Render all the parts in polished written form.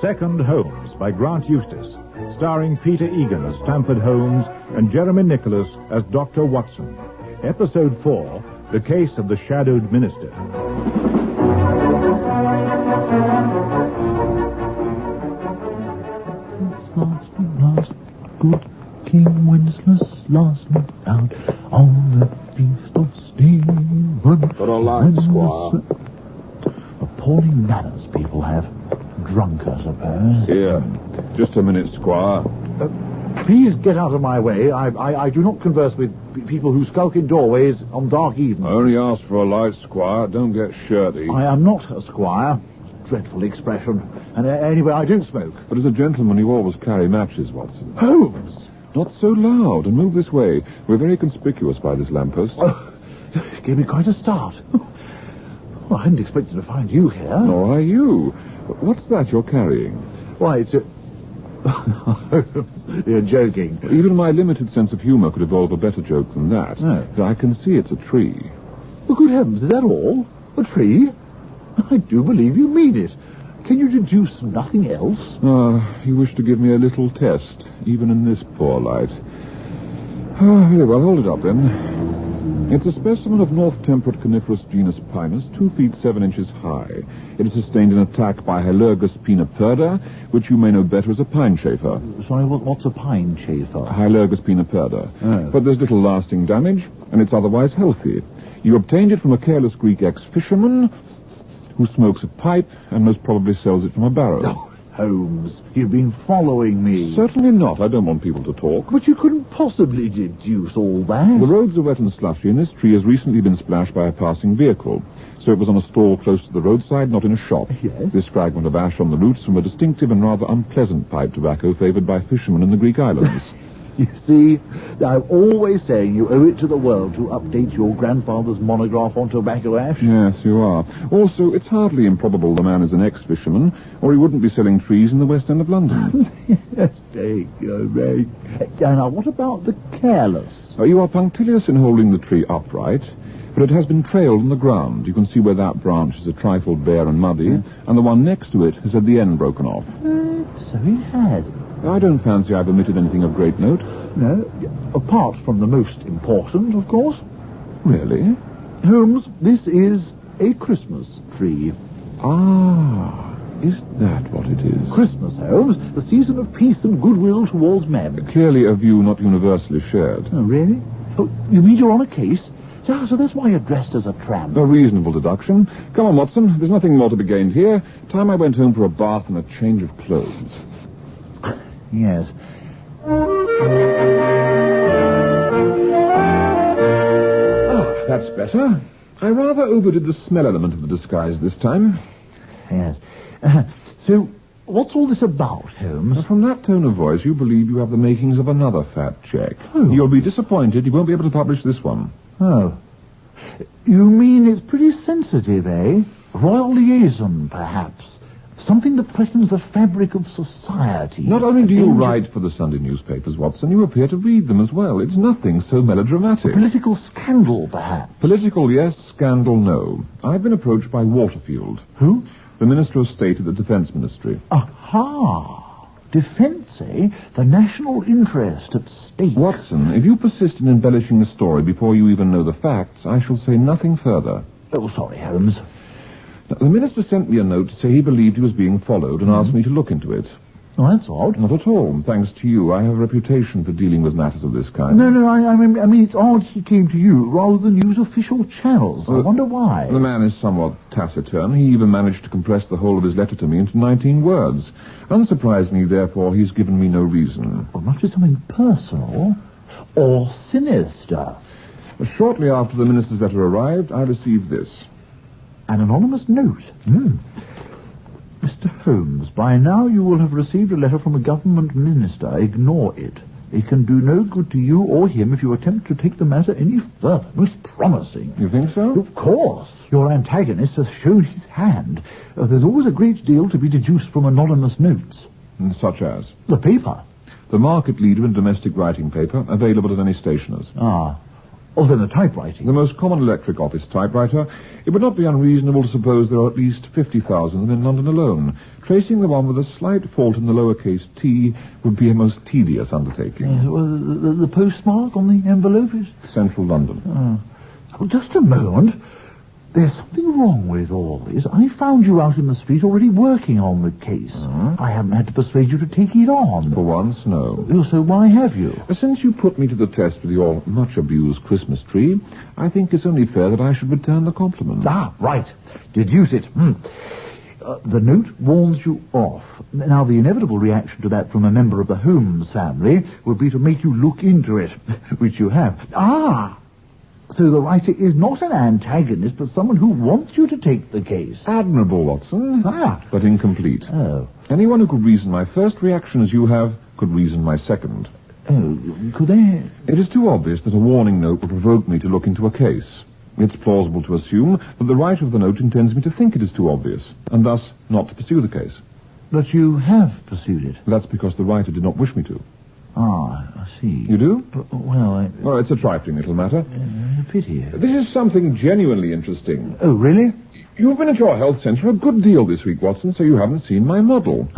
Second Holmes by Grant Eustace, starring Peter Egan as Stamford Holmes and Jeremy Nicholas as Dr. Watson. Episode 4, The Case of the Shadowed Minister. Last, good King Wenceslas last night out on the feast of Stephen. Got a light, Squire. Appalling manners people have. Drunk, I suppose. Here, just a minute, Squire. Please get out of my way. I do not converse with people who skulk in doorways on dark evenings. I only asked for a light, Squire. Don't get shirty. I am not a squire. Dreadful expression. And anyway, I don't smoke. But as a gentleman, you always carry matches, Watson. Holmes! Not so loud, and move this way. We're very conspicuous by this lamppost. Gave me quite a start. Well, I hadn't expected to find you here. Nor are you. What's that you're carrying? Why, it's a... You're joking. Even my limited sense of humour could evolve a better joke than that. No. I can see it's a tree. Well, good heavens, is that all? A tree? I do believe you mean it. Can you deduce nothing else? You wish to give me a little test, even in this poor light. Very well, hold it up, then. It's a specimen of North Temperate coniferous genus Pinus, 2 feet 7 inches high. It is sustained an attack by Hylergus pinaperda, which you may know better as a pine chafer. Sorry, what's a pine chafer? Hylergus pinaperda. Oh. But there's little lasting damage, and it's otherwise healthy. You obtained it from a careless Greek ex-fisherman who smokes a pipe and most probably sells it from a barrow. Oh, Holmes, you've been following me. Certainly not. I don't want people to talk. But you couldn't possibly deduce all that. The roads are wet and slushy, and this tree has recently been splashed by a passing vehicle. So it was on a stall close to the roadside, not in a shop. Yes. This fragment of ash on the roots from a distinctive and rather unpleasant pipe tobacco favoured by fishermen in the Greek islands. You see, I'm always saying you owe it to the world to update your grandfather's monograph on tobacco ash. Yes, you are. Also, it's hardly improbable the man is an ex-fisherman, or he wouldn't be selling trees in the West End of London. Yes, very good. Now, what about the careless? You are punctilious in holding the tree upright, but it has been trailed on the ground. You can see where that branch is a trifle bare and muddy, and the one next to it has had the end broken off. So he has. I don't fancy I've omitted anything of great note. No, apart from the most important, of course. Really? Holmes, this is a Christmas tree. Ah, is that what it is? Christmas, Holmes, the season of peace and goodwill towards men. Clearly a view not universally shared. Oh, really? Oh, you mean you're on a case? So that's why you're dressed as a tramp. A reasonable deduction. Come on, Watson. There's nothing more to be gained here. Time I went home for a bath and a change of clothes. Yes. That's better. I rather overdid the smell element of the disguise this time. Yes. So, what's all this about, Holmes? From that tone of voice, you believe you have the makings of another fat check. Oh. You'll be disappointed you won't be able to publish this one. Oh. You mean it's pretty sensitive, eh? Royal liaison, perhaps. Something that threatens the fabric of society. Not only do you write for the Sunday newspapers, Watson, you appear to read them as well. It's nothing so melodramatic. Political scandal, perhaps. Political, yes. Scandal, no. I've been approached by Waterfield. Who? The Minister of State at the Defence Ministry. Aha! Defence, eh? The national interest at stake. Watson, if you persist in embellishing the story before you even know the facts, I shall say nothing further. Oh, sorry, Holmes. Now, the Minister sent me a note to say he believed he was being followed and asked me to look into it. Oh, that's odd. Not at all. Thanks to you, I have a reputation for dealing with matters of this kind. No, I mean, it's odd he came to you rather than use official channels. I wonder why. The man is somewhat taciturn. He even managed to compress the whole of his letter to me into 19 words. Unsurprisingly, therefore, he's given me no reason. Well, must be something personal or sinister. Shortly after the Minister's letter arrived, I received this. An anonymous note. Mr. Holmes, by now you will have received a letter from a government minister. Ignore it. It can do no good to you or him if you attempt to take the matter any further. Most promising. You think so? Of course. Your antagonist has shown his hand. There's always a great deal to be deduced from anonymous notes. Such as? The paper. The market leader in domestic writing paper, available at any stationer's. Ah. Oh, then the typewriting. The most common electric office typewriter. It would not be unreasonable to suppose there are at least 50,000 of them in London alone. Tracing the one with a slight fault in the lowercase t would be a most tedious undertaking. Well, the postmark on the envelope is... Central London. Oh, just a moment. There's something wrong with all this. I found you out in the street already working on the case. I haven't had to persuade you to take it on. For once, no. So why have you? Since you put me to the test with your much-abused Christmas tree, I think it's only fair that I should return the compliment. Ah, right. Deduce it. The note warns you off. Now, the inevitable reaction to that from a member of the Holmes family would be to make you look into it, which you have. Ah! So the writer is not an antagonist, but someone who wants you to take the case. Admirable, Watson. But incomplete. Oh. Anyone who could reason my first reaction as you have could reason my second. Oh, could they? It is too obvious that a warning note would provoke me to look into a case. It's plausible to assume that the writer of the note intends me to think it is too obvious, and thus not to pursue the case. But you have pursued it. That's because the writer did not wish me to. Ah, I see. You do? Well, it's a trifling little matter. A pity. This is something genuinely interesting. Oh, really? You've been at your health centre a good deal this week, Watson, so you haven't seen my model.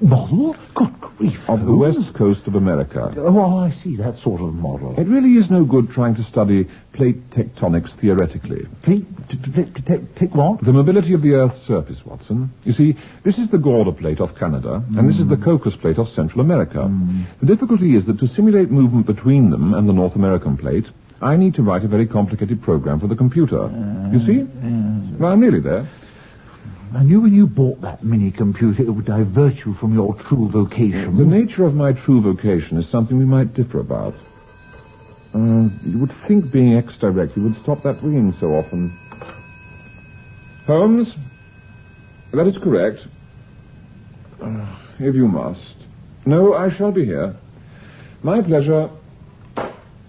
Model? Good grief. Of the west coast of America. Oh, I see, that sort of model. It really is no good trying to study plate tectonics theoretically. Plate what? The mobility of the Earth's surface, Watson. You see, this is the Gorda plate off Canada, and this is the Cocos plate off Central America. The difficulty is that to simulate movement between them and the North American plate, I need to write a very complicated program for the computer. You see? Well, I'm nearly there. I knew when you bought that mini-computer it would divert you from your true vocation. The nature of my true vocation is something we might differ about. You would think being ex-director would stop that ringing so often. Holmes? That is correct. If you must. No, I shall be here. My pleasure.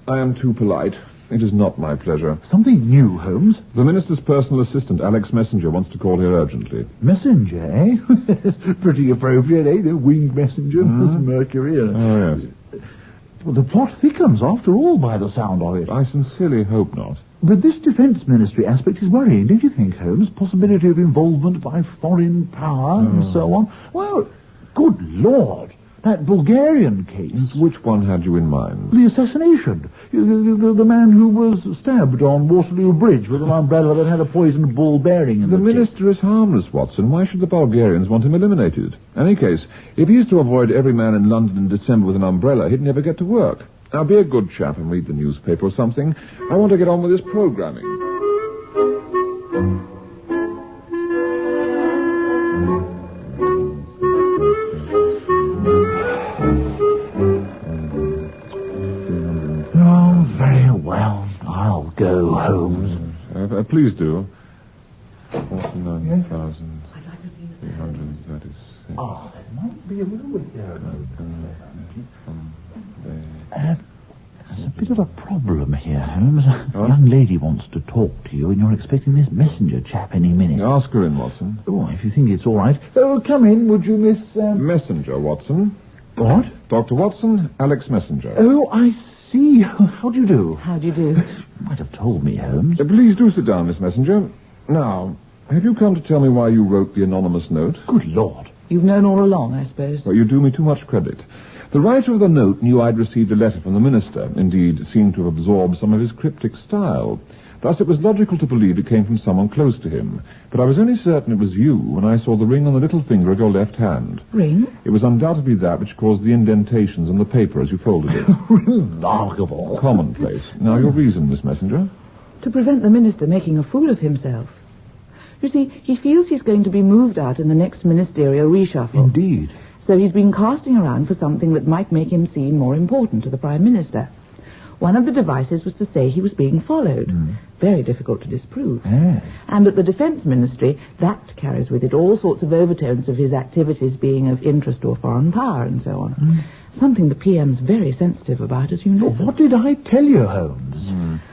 I am too polite. It is not my pleasure. Something new, Holmes? The Minister's personal assistant, Alex Messenger, wants to call here urgently. Messenger, eh? Pretty appropriate, eh? The winged messenger, Miss Mercury. Oh, yes. Well, the plot thickens, after all, by the sound of it. I sincerely hope not. But this Defence Ministry aspect is worrying, don't you think, Holmes? Possibility of involvement by foreign power and so on. Well, good Lord. That Bulgarian case. Which one had you in mind? The assassination. The man who was stabbed on Waterloo Bridge with an umbrella that had a poisoned ball bearing in the tip. Minister is harmless, Watson. Why should the Bulgarians want him eliminated? In any case, if he is to avoid every man in London in December with an umbrella, he'd never get to work. Now, be a good chap and read the newspaper or something. I want to get on with this programming. Please do. 49,000. I'd like to see Mr. 336. Ah, that might be a little bit there. There's a bit of a problem here, Holmes. A young lady wants to talk to you, and you're expecting this messenger chap any minute. Ask her in, Watson. Oh, if you think it's all right. Oh, come in, would you, Miss... Messenger, Watson. What? Dr. Watson, Alex Messenger. Oh, I see. How do you do? How do you do? You might have told me, Holmes. Please do sit down, Miss Messenger. Now, have you come to tell me why you wrote the anonymous note? Good Lord. You've known all along, I suppose. Well, you do me too much credit. The writer of the note knew I'd received a letter from the Minister. Indeed, seemed to have absorbed some of his cryptic style. Thus, it was logical to believe it came from someone close to him. But I was only certain it was you when I saw the ring on the little finger of your left hand. Ring? It was undoubtedly that which caused the indentations on the paper as you folded it. Remarkable. Commonplace. Now, your reason, Miss Messenger? To prevent the Minister making a fool of himself. You see, he feels he's going to be moved out in the next ministerial reshuffle. Indeed. So he's been casting around for something that might make him seem more important to the Prime Minister. One of the devices was to say he was being followed. Very difficult to disprove. And at the Defence Ministry, that carries with it all sorts of overtones of his activities being of interest to a foreign power and so on. Something the PM's very sensitive about, as you know. Well, what did I tell you, Holmes?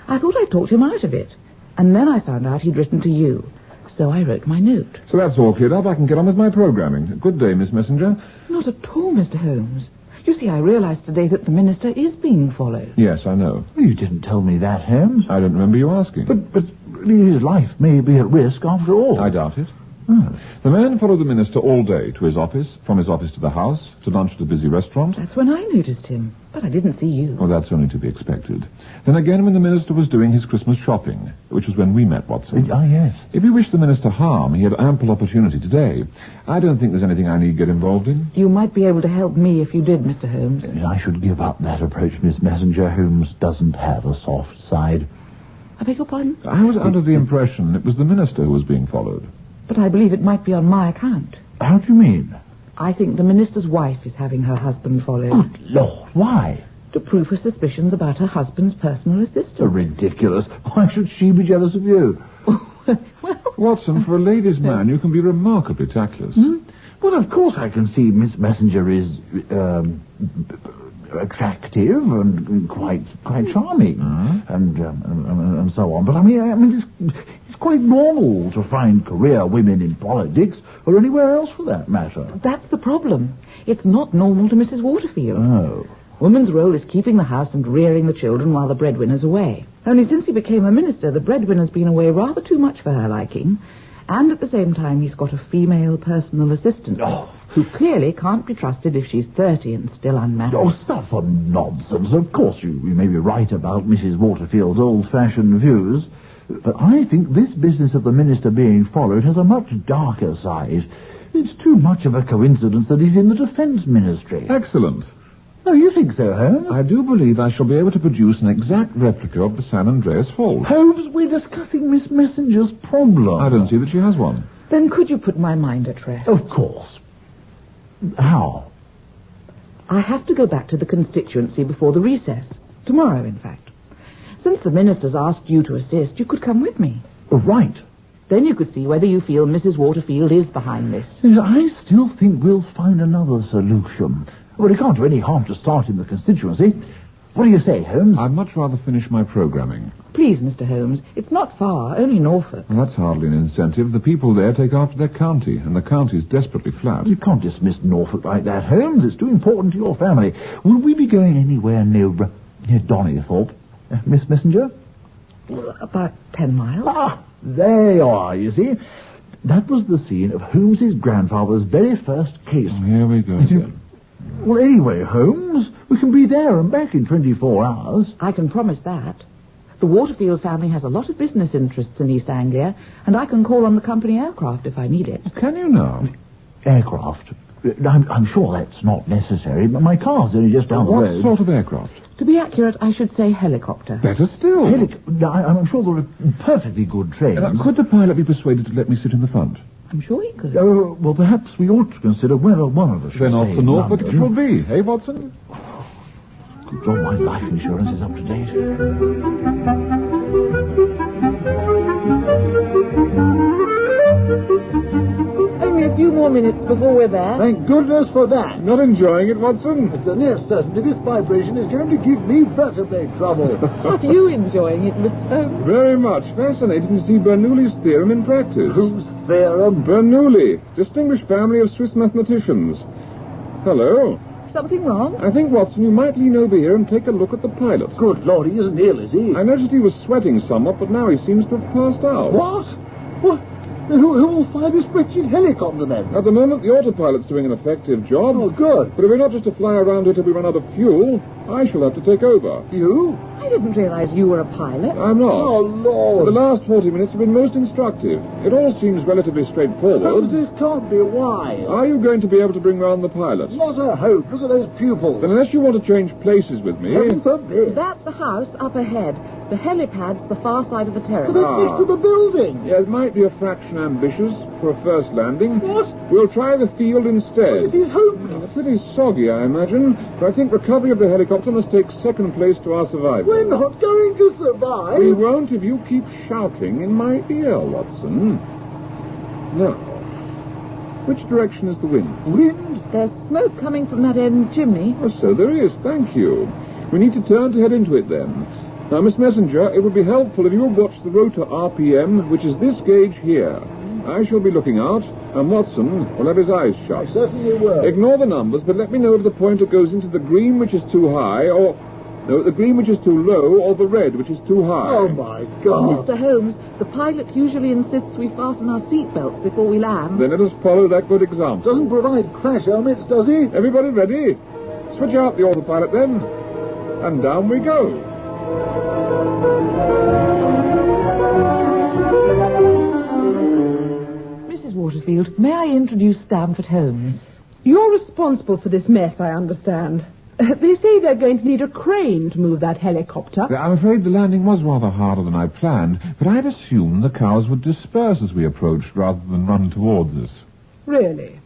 I thought I'd talked him out of it. And then I found out he'd written to you. So I wrote my note. So that's all cleared up. I can get on with my programming. Good day, Miss Messenger. Not at all, Mr. Holmes. You see, I realized today that the minister is being followed. Yes, I know. You didn't tell me that, Holmes. I don't remember you asking. But his life may be at risk after all. I doubt it. Oh. The man followed the minister all day to his office, from his office to the house, to lunch at a busy restaurant. That's when I noticed him, but I didn't see you. Oh, that's only to be expected. Then again when the minister was doing his Christmas shopping, which was when we met, Watson. Yes. If he wished the minister harm, he had ample opportunity today. I don't think there's anything I need get involved in. You might be able to help me if you did, Mr. Holmes. I should give up that approach, Miss Messenger. Holmes doesn't have a soft side. I beg your pardon? I was under the impression it was the minister who was being followed. But I believe it might be on my account. How do you mean? I think the minister's wife is having her husband followed. Good Lord, why? To prove her suspicions about her husband's personal assistant. Ridiculous. Why should she be jealous of you? Well, Watson, for a ladies' man, you can be remarkably tactless. Well, of course I can see Miss Messenger is attractive and quite charming, and so on. But I mean, it's quite normal to find career women in politics or anywhere else for that matter. that's the problem. It's not normal to Mrs. Waterfield. Oh. Woman's role is keeping the house and rearing the children while the breadwinner's away. Only since he became a minister, the breadwinner's been away rather too much for her liking, and at the same time he's got a female personal assistant, who clearly can't be trusted if she's 30 and still unmarried. Oh, stuff and nonsense. Of course, you may be right about Mrs. Waterfield's old-fashioned views, but I think this business of the minister being followed has a much darker side. It's too much of a coincidence that he's in the defense ministry. Excellent. Oh, you think so, Holmes? I do believe I shall be able to produce an exact replica of the San Andreas Fault. Holmes, we're discussing Miss Messenger's problem. I don't see that she has one. Then could you put my mind at rest? Of course. How? I have to go back to the constituency before the recess. Tomorrow, in fact. Since the minister's asked you to assist, you could come with me. Right. Then you could see whether you feel Mrs. Waterfield is behind this. I still think we'll find another solution. Well, it can't do any harm to start in the constituency. What do you say, Holmes? I'd much rather finish my programming. Please, Mr. Holmes, it's not far, only Norfolk. Well, that's hardly an incentive. The people there take after their county, and the county's desperately flat. You can't dismiss Norfolk like that, Holmes. It's too important to your family. Will we be going anywhere near Donnithorpe, Miss Messenger? Well, about 10 miles. Ah, there you are, you see. That was the scene of Holmes's grandfather's very first case. Oh, here we go again. Well, anyway, Holmes, we can be there and back in 24 hours. I can promise that. The Waterfield family has a lot of business interests in East Anglia, and I can call on the company aircraft if I need it. Can you now? Aircraft? I'm sure that's not necessary, but my car's only just down the road. What sort of aircraft? To be accurate, I should say helicopter. Better still. I'm sure there are perfectly good trains. Could the pilot be persuaded to let me sit in the front? I'm sure he could. Well, perhaps we ought to consider whether one of us should Then off stay to in Norfolk it London. will be. Hey, Watson? Good God, my life insurance is up to date. Only a few more minutes before we're there. Thank goodness for that. Not enjoying it, Watson? It's a near certainty this vibration is going to give me vertebrae trouble. Are you enjoying it, Mr. Holmes? Very much. Fascinating to see Bernoulli's theorem in practice. Whose theorem? Bernoulli, distinguished family of Swiss mathematicians. Hello. Something wrong? I think, Watson, you might lean over here and take a look at the pilot. Good Lord, he isn't ill, is he? I noticed he was sweating somewhat, but now he seems to have passed out. What? What? Then who will fly this wretched helicopter, then? At the moment, the autopilot's doing an effective job. Oh, good. But if we're not just to fly around here till we run out of fuel, I shall have to take over. You? I didn't realize you were a pilot. I'm not. Oh, The Lord. last 40 minutes have been most instructive. It all seems relatively straightforward. Holmes, this can't be. Why? Are you going to be able to bring round the pilot? Not a hope. Look at those pupils. Then unless you want to change places with me... Heaven forbid. That's the house up ahead. The helipad's the far side of the terrace. But that's next to the building. Yeah, it might be a fraction ambitious for a first landing. What? We'll try the field instead. This is hopeless. Pretty soggy, I imagine, but I think recovery of the helicopter must take second place to our survival. We're not going to survive. We won't if you keep shouting in my ear, Watson. Now, which direction is the wind? Wind? There's smoke coming from that end chimney. Oh, so there is, thank you. We need to turn to head into it then. Now, Miss Messenger, it would be helpful if you would watch the rotor RPM, which is this gauge here. I shall be looking out, and Watson will have his eyes shut. I certainly will. Ignore the numbers, but let me know if the pointer goes into the green, which is too high, or... No, the green, which is too low, or the red, which is too high. Oh, my God. Mr. Holmes, the pilot usually insists we fasten our seatbelts before we land. Then let us follow that good example. Doesn't provide crash helmets, does he? Everybody ready? Switch out the autopilot, then. And down we go. Mrs. Waterfield, may I introduce Stamford Holmes? You're responsible for this mess, I understand. They say they're going to need a crane to move that helicopter. I'm afraid the landing was rather harder than I planned, but I'd assumed the cars would disperse as we approached rather than run towards us. Really?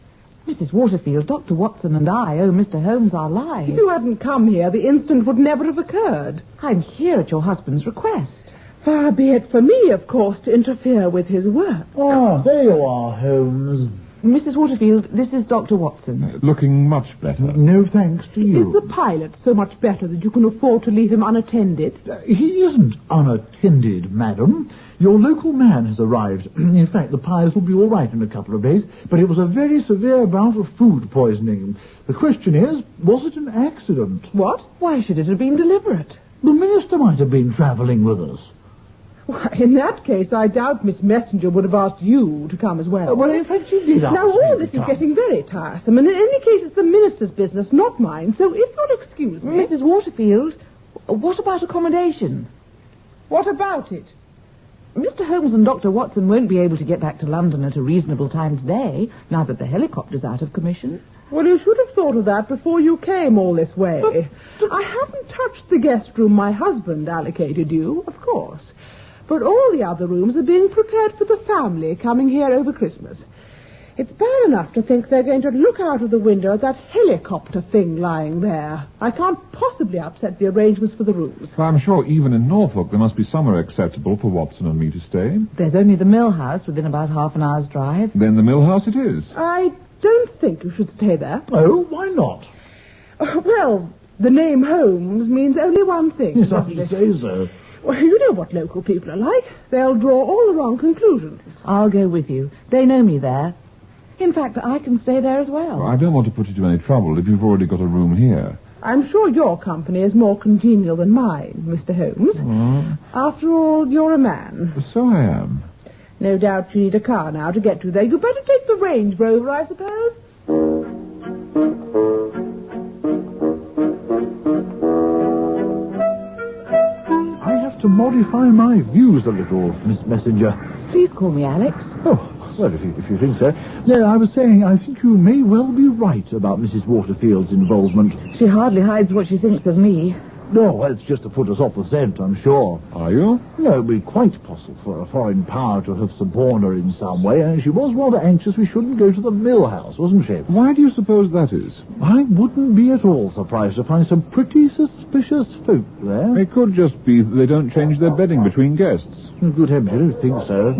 Mrs. Waterfield, Dr. Watson and I owe Mr. Holmes our lives. If you hadn't come here, the incident would never have occurred. I'm here at your husband's request. Far be it for me, of course, to interfere with his work. Ah, there you are, Holmes. Mrs. Waterfield, this is Dr. Watson. Looking much better. No thanks to you. Is the pilot so much better that you can afford to leave him unattended? He isn't unattended, madam. Your local man has arrived. In fact, the pilot will be all right in a couple of days, but it was a very severe bout of food poisoning. The question is, was it an accident? What? Why should it have been deliberate? The minister might have been travelling with us. Why, in that case, I doubt Miss Messenger would have asked you to come as well. Well, in fact, she did ask Now, me all to this is come. getting very tiresome, and in any case, it's the minister's business, not mine, so if you'll excuse me... Mrs. Waterfield, what about accommodation? What about it? Mr. Holmes and Dr. Watson won't be able to get back to London at a reasonable time today, now that the helicopter's out of commission. Well, you should have thought of that before you came all this way. I haven't touched the guest room my husband allocated you, of course. But all the other rooms are being prepared for the family coming here over Christmas. It's bad enough to think they're going to look out of the window at that helicopter thing lying there. I can't possibly upset the arrangements for the rooms. Well, I'm sure even in Norfolk there must be somewhere acceptable for Watson and me to stay. There's only the Mill House within about half an hour's drive. Then the Mill House it is. I don't think you should stay there. Oh, why not? Well, the name Holmes means only one thing. Yes, I doesn't it? say so. Well, you know what local people are like. They'll draw all the wrong conclusions. I'll go with you. They know me there. In fact, I can stay there as well. Well, I don't want to put you to any trouble if you've already got a room here. I'm sure your company is more congenial than mine, Mr. Holmes. After all, you're a man. So I am. No doubt you need a car now to get to there. You better take the Range Rover, I suppose. I have to modify my views a little, Miss Messenger. Please call me Alex. Oh, well, if you think so. No, I was saying I think you may well be right about Mrs. Waterfield's involvement. She hardly hides what she thinks of me. No, well, it's just to put us off the scent, I'm sure. Are you? No, it would be quite possible for a foreign power to have suborned her in some way, and she was rather anxious we shouldn't go to the Mill House, wasn't she? Why do you suppose that is? I wouldn't be at all surprised to find some pretty suspicious folk there. It could just be that they don't change their bedding between guests. Good heavens, you don't think so?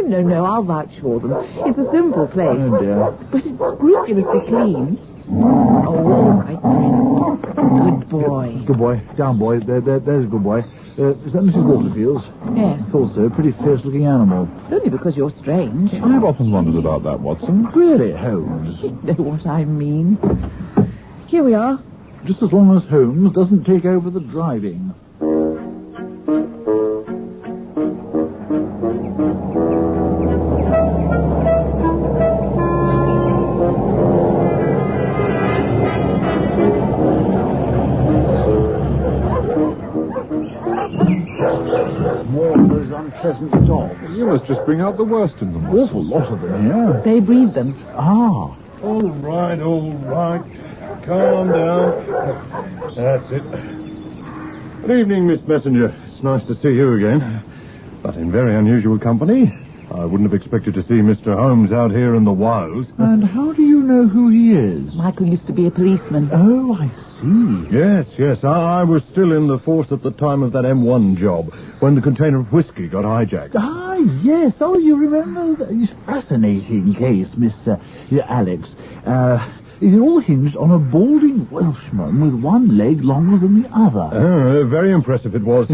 No, I'll vouch for them. It's a simple place. Oh, dear. But it's scrupulously clean. Oh, all right, Prince. Good boy. Good boy. Down, boy. There's a good boy. Is that Mrs. Waterfield's? Yes. Thought so. Pretty fierce-looking animal. Only because you're strange. I've often wondered about that, Watson. Really, Holmes? You know what I mean. Here we are. Just as long as Holmes doesn't take over the driving. More of those unpleasant dogs. You must just bring out the worst in them, Watson. Awful lot of them here. They breed them. Ah. All right. Calm down. That's it. Good evening, Miss Messenger. It's nice to see you again. But in very unusual company. I wouldn't have expected to see Mr. Holmes out here in the wilds. And how do you know who he is? Michael used to be a policeman. Oh, I see. Yes. I was still in the force at the time of that M1 job, when the container of whiskey got hijacked. Ah, yes. Oh, you remember that fascinating case, Miss Alex. Is it all hinged on a balding Welshman with one leg longer than the other? Very impressive it was.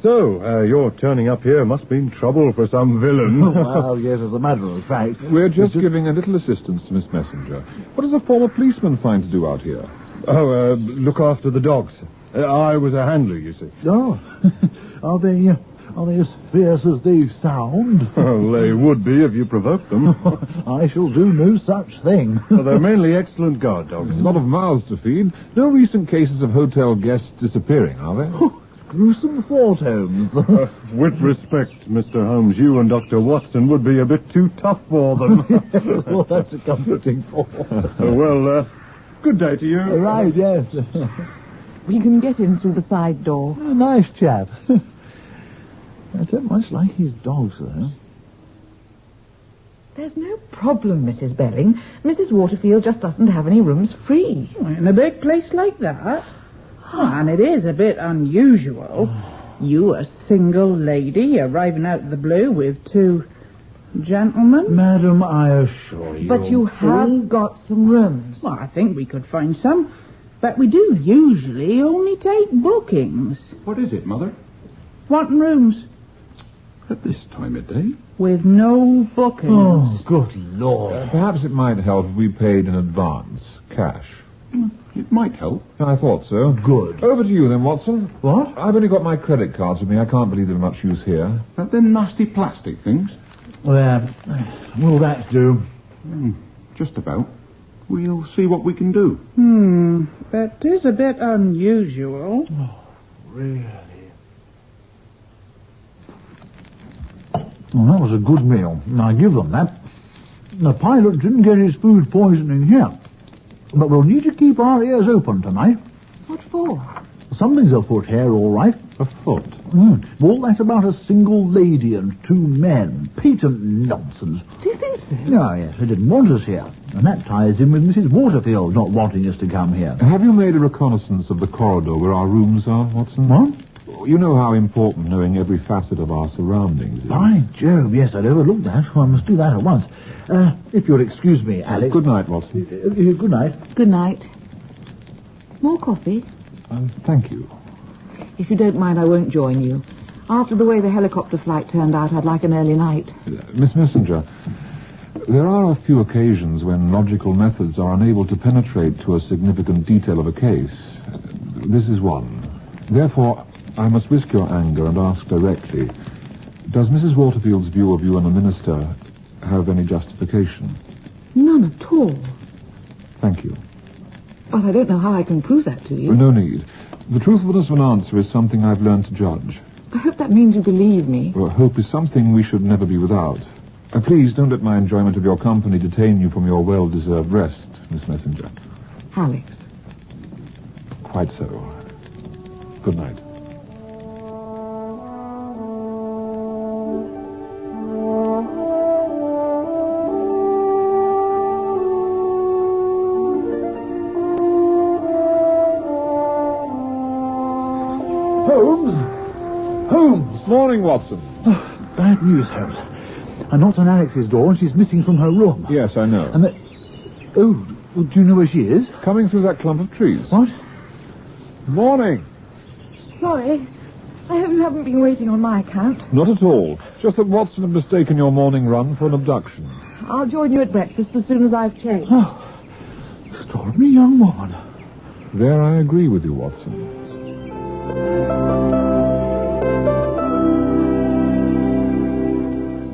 So, your turning up here must mean trouble for some villain. Well, yes, as a matter of fact. We're just giving a little assistance to Miss Messenger. What does a former policeman find to do out here? Look after the dogs. I was a handler, you see. Oh, are they as fierce as they sound? Well, they would be if you provoked them. I shall do no such thing. Well, they're mainly excellent guard dogs. There's a lot of mouths to feed. No recent cases of hotel guests disappearing, are there? Gruesome thought, Holmes. With respect, Mr. Holmes, you and Dr. Watson would be a bit too tough for them. Well, that's a comforting thought. Well, good day to you. Right, yes. We can get in through the side door. A nice chap. I don't much like his dogs, though. There's no problem, Mrs. Belling. Mrs. Waterfield just doesn't have any rooms free. In a big place like that? And it is a bit unusual. You, a single lady, arriving out of the blue with two gentlemen? Madam, I assure you... But you have got some rooms. Well, I think we could find some. But we do usually only take bookings. What is it, Mother? Wanting rooms. At this time of day? With no bookings. Oh, good Lord. Perhaps it might help if we paid in advance, cash. It might help. I thought so. Good. Over to you then, Watson. What? I've only got my credit cards with me. I can't believe they're much use here. Them nasty plastic things? Well, will that do? Just about. We'll see what we can do. That is a bit unusual. Really? Well, that was a good meal. I give them that. The pilot didn't get his food poisoning here. But we'll need to keep our ears open tonight. What for? Something's afoot here, all right. Afoot? All that about a single lady and two men. Patent nonsense. Do you think so? Oh, yes, they didn't want us here. And that ties in with Mrs. Waterfield not wanting us to come here. Have you made a reconnaissance of the corridor where our rooms are, Watson? What? You know how important knowing every facet of our surroundings is. By Jove, yes, I'd overlooked that. Well, I must do that at once. If you'll excuse me, Alex. Good night, Watson. Good night. Good night. More coffee? Thank you. If you don't mind, I won't join you. After the way the helicopter flight turned out, I'd like an early night. Miss Messenger, there are a few occasions when logical methods are unable to penetrate to a significant detail of a case. This is one. Therefore, I must risk your anger and ask directly, does Mrs. Waterfield's view of you and the minister have any justification? None at all. Thank you. But I don't know how I can prove that to you. No need. The truthfulness of an answer is something I've learned to judge. I hope that means you believe me. Well, hope is something we should never be without. Please don't let my enjoyment of your company detain you from your well-deserved rest, Miss Messenger. Alex. Quite so. Good night. Holmes! Morning, Watson. Oh, bad news, Holmes. I knocked on Alex's door and she's missing from her room. Yes, I know. And that... Oh, do you know where she is? Coming through that clump of trees. What? Morning. Sorry. I hope you haven't been waiting on my account. Not at all. Just that Watson had mistaken your morning run for an abduction. I'll join you at breakfast as soon as I've changed. Oh, extraordinary young woman. There I agree with you, Watson.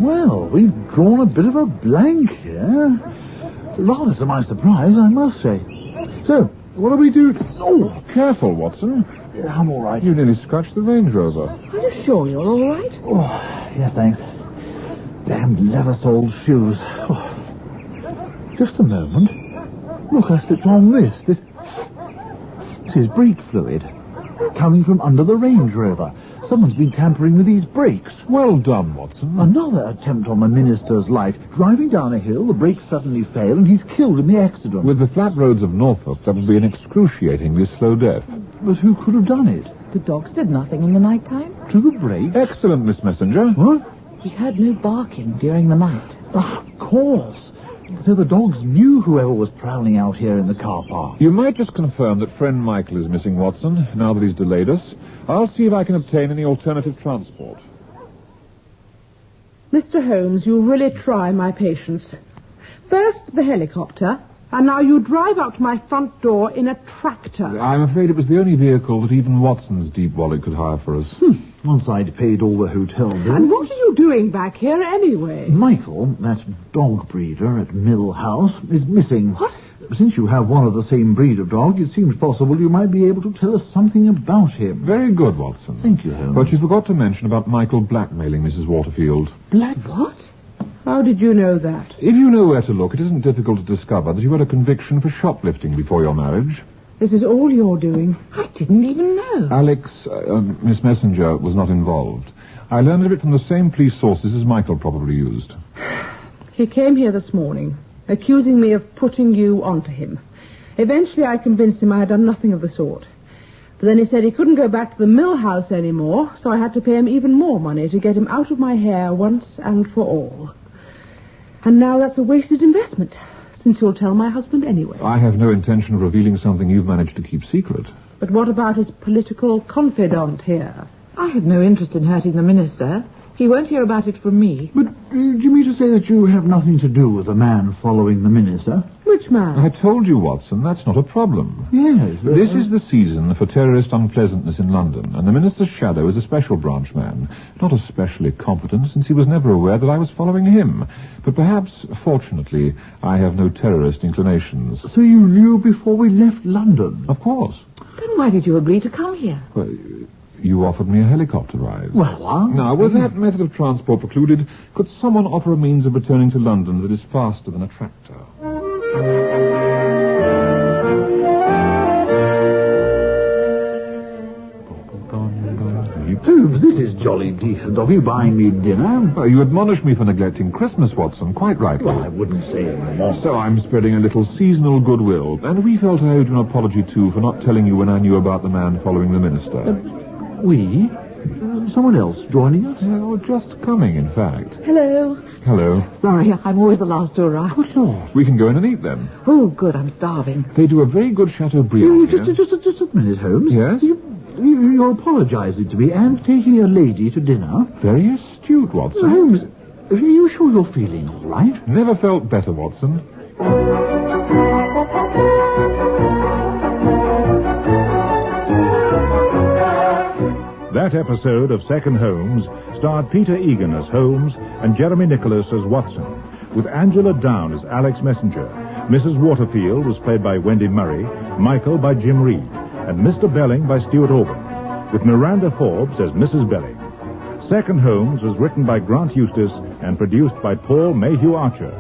Well, we've drawn a bit of a blank here. Rather to my surprise, I must say. So, what do we do? Oh, careful, Watson. I'm all right. You nearly scratched the Range Rover. Are you sure you're all right? Oh, yes, thanks. Damned leather-soled shoes. Oh. Just a moment. Look, I slipped on this. This is brake fluid. Coming from under the Range Rover. Someone's been tampering with these brakes. Well done, Watson. Another attempt on the minister's life. Driving down a hill, the brakes suddenly fail, and he's killed in the accident. With the flat roads of Norfolk, that would be an excruciatingly slow death. But who could have done it? The dogs did nothing in the night time. To the brakes? Excellent, Miss Messenger. What? We heard no barking during the night. Of course. So the dogs knew whoever was prowling out here in the car park. You might just confirm that friend Michael is missing, Watson, now that he's delayed us. I'll see if I can obtain any alternative transport. Mr. Holmes, you really try my patience. First, the helicopter, and now you drive out to my front door in a tractor. I'm afraid it was the only vehicle that even Watson's deep wallet could hire for us. Once I'd paid all the hotel bills. And what are you doing back here anyway? Michael, that dog breeder at Mill House, is missing. What? Since you have one of the same breed of dog, it seems possible you might be able to tell us something about him. Very good, Watson. Thank you, Holmes. But you forgot to mention about Michael blackmailing Mrs. Waterfield. What? How did you know that? If you know where to look, it isn't difficult to discover that you had a conviction for shoplifting before your marriage. This is all you're doing. I didn't even know. Alex, Miss Messenger, was not involved. I learned of it from the same police sources as Michael probably used. He came here this morning, accusing me of putting you onto him. Eventually I convinced him I had done nothing of the sort. But then he said he couldn't go back to the Mill House anymore, so I had to pay him even more money to get him out of my hair once and for all. And now that's a wasted investment, since you'll tell my husband anyway. I have no intention of revealing something you've managed to keep secret. But what about his political confidant here? I had no interest in hurting the minister. He won't hear about it from me. But do you mean to say that you have nothing to do with the man following the minister? Which man? I told you, Watson, that's not a problem. Yes. This is the season for terrorist unpleasantness in London, and the minister's shadow is a special branch man. Not especially competent, since he was never aware that I was following him. But perhaps, fortunately, I have no terrorist inclinations. So you knew before we left London? Of course. Then why did you agree to come here? Well, you offered me a helicopter ride. Well, Now, with that method of transport precluded, could someone offer a means of returning to London that is faster than a tractor? Holmes, this is jolly decent of you buying me dinner. Well, you admonish me for neglecting Christmas, Watson, quite rightly. Well, I wouldn't say any more. So I'm spreading a little seasonal goodwill, and we felt I owed you an apology, too, for not telling you when I knew about the man following the minister. We? Someone else joining us? Oh, just coming, in fact. Hello. Hello. Sorry, I'm always the last to arrive. Good Lord. We can go in and eat, then. Oh, good, I'm starving. They do a very good Chateaubriand here. Just a minute, Holmes. Yes? You're apologizing to me and taking a lady to dinner. Very astute, Watson. Holmes, are you sure you're feeling all right? Never felt better, Watson. That episode of Second Holmes starred Peter Egan as Holmes and Jeremy Nicholas as Watson, with Angela Down as Alex Messenger. Mrs. Waterfield was played by Wendy Murray, Michael by Jim Reed, and Mr. Belling by Stuart Auburn, with Miranda Forbes as Mrs. Belling. Second Holmes was written by Grant Eustace and produced by Paul Mayhew Archer.